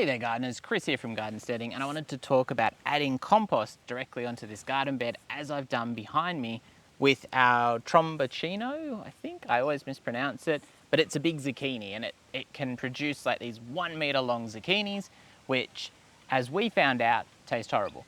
Hey there gardeners, Chris here from Steading, and I wanted to talk about adding compost directly onto this garden bed as I've done behind me with our Tromboncino, I think, I always mispronounce it, but it's a big zucchini and it can produce like these 1 meter long zucchinis, which as we found out, taste horrible.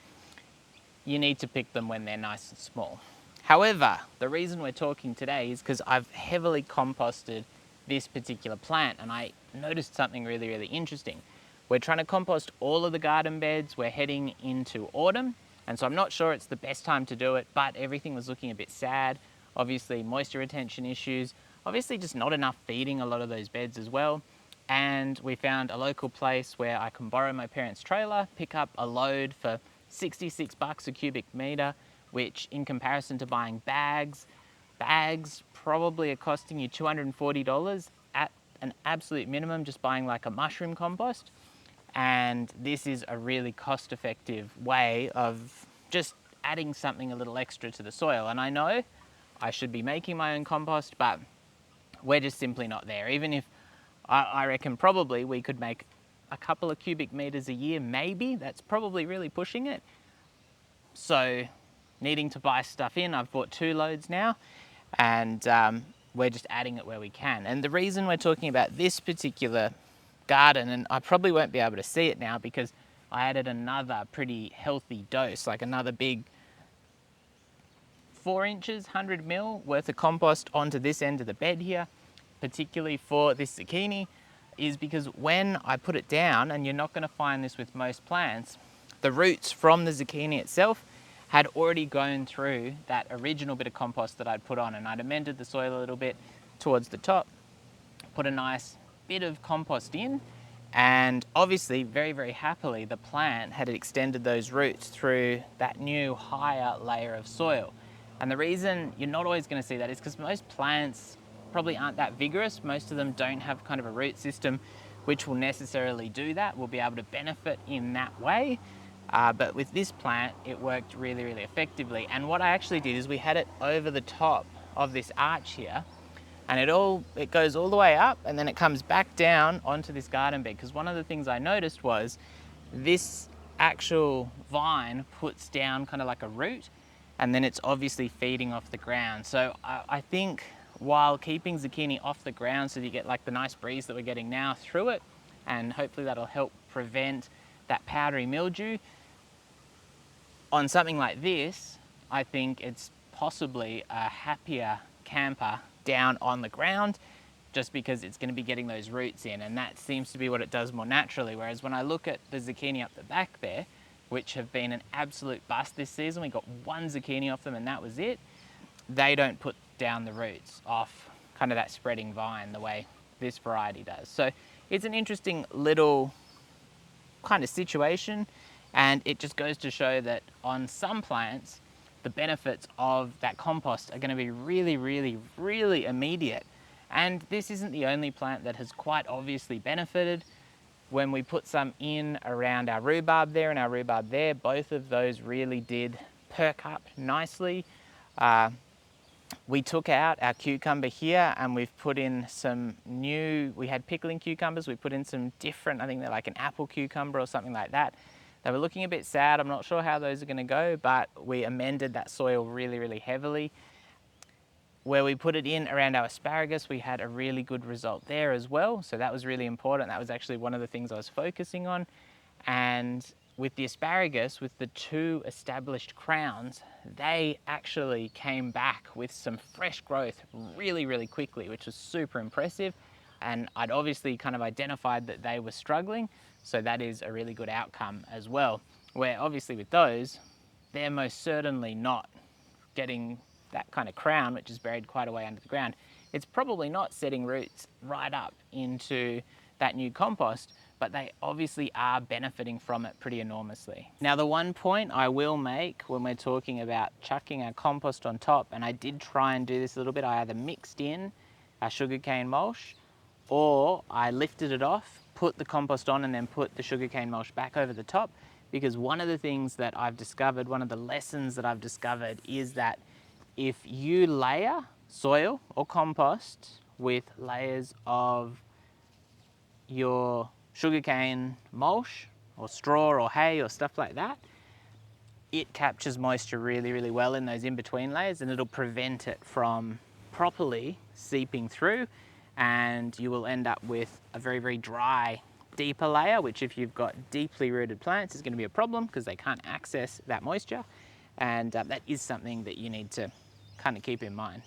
You need to pick them when they're nice and small. However, the reason we're talking today is because I've heavily composted this particular plant and I noticed something really, really interesting. We're trying to compost all of the garden beds. We're heading into autumn, and so I'm not sure it's the best time to do it, but everything was looking a bit sad. Obviously moisture retention issues, obviously just not enough feeding a lot of those beds as well. And we found a local place where I can borrow my parents' trailer, pick up a load for 66 bucks a cubic meter, which in comparison to buying bags probably are costing you $240 at an absolute minimum, just buying like a mushroom compost. And this is a really cost-effective way of just adding something a little extra to the soil. And I know I should be making my own compost, but we're just simply not there. Even if I reckon probably we could make a couple of cubic meters a year, maybe, that's probably really pushing it. So needing to buy stuff in, I've bought 2 loads now, and we're just adding it where we can. And the reason we're talking about this particular garden, and I probably won't be able to see it now because I added another pretty healthy dose, like another big 4 inches, 100 mil worth of compost onto this end of the bed here, particularly for this zucchini, is because when I put it down, and you're not going to find this with most plants, the roots from the zucchini itself had already gone through that original bit of compost that I'd put on, and I'd amended the soil a little bit towards the top, put a nice bit of compost in, and obviously very, very happily the plant had extended those roots through that new higher layer of soil. And the reason you're not always going to see that is because most plants probably aren't that vigorous. Most of them don't have kind of a root system which will necessarily do that. We'll be able to benefit in that way. But with this plant, it worked really, really effectively. And what I actually did is we had it over the top of this arch here, and it goes all the way up and then it comes back down onto this garden bed. Because one of the things I noticed was this actual vine puts down kind of like a root, and then it's obviously feeding off the ground. So I think while keeping zucchini off the ground so that you get like the nice breeze that we're getting now through it, and hopefully that'll help prevent that powdery mildew, on something like this, I think it's possibly a happier camper down on the ground, just because it's going to be getting those roots in, and that seems to be what it does more naturally. Whereas when I look at the zucchini up the back there, which have been an absolute bust this season, we got 1 zucchini off them and that was it, they don't put down the roots off kind of that spreading vine the way this variety does. So it's an interesting little kind of situation, and it just goes to show that on some plants the benefits of that compost are going to be really, really, really immediate. And this isn't the only plant that has quite obviously benefited. When we put some in around our rhubarb there and our rhubarb there, both of those really did perk up nicely. We took out our cucumber here and we've put in some new, we had pickling cucumbers, we put in some different, I think they're like an apple cucumber or something like that. They were looking a bit sad. I'm not sure how those are going to go, but we amended that soil really, really heavily. Where we put it in around our asparagus, we had a really good result there as well. So that was really important. That was actually one of the things I was focusing on. And with the asparagus, with the 2 established crowns, they actually came back with some fresh growth really, really quickly, which was super impressive. And I'd obviously kind of identified that they were struggling. So that is a really good outcome as well. Where obviously with those, they're most certainly not getting that kind of crown, which is buried quite a way under the ground. It's probably not setting roots right up into that new compost, but they obviously are benefiting from it pretty enormously. Now, the one point I will make when we're talking about chucking our compost on top, and I did try and do this a little bit, I either mixed in our sugarcane mulch or I lifted it off, put the compost on and then put the sugarcane mulch back over the top, because one of the things that I've discovered, one of the lessons that I've discovered is that if you layer soil or compost with layers of your sugarcane mulch or straw or hay or stuff like that, it captures moisture really, really well in those in-between layers, and it'll prevent it from properly seeping through, and you will end up with a very, very dry, deeper layer, which if you've got deeply rooted plants is going to be a problem because they can't access that moisture, and that is something that you need to kind of keep in mind.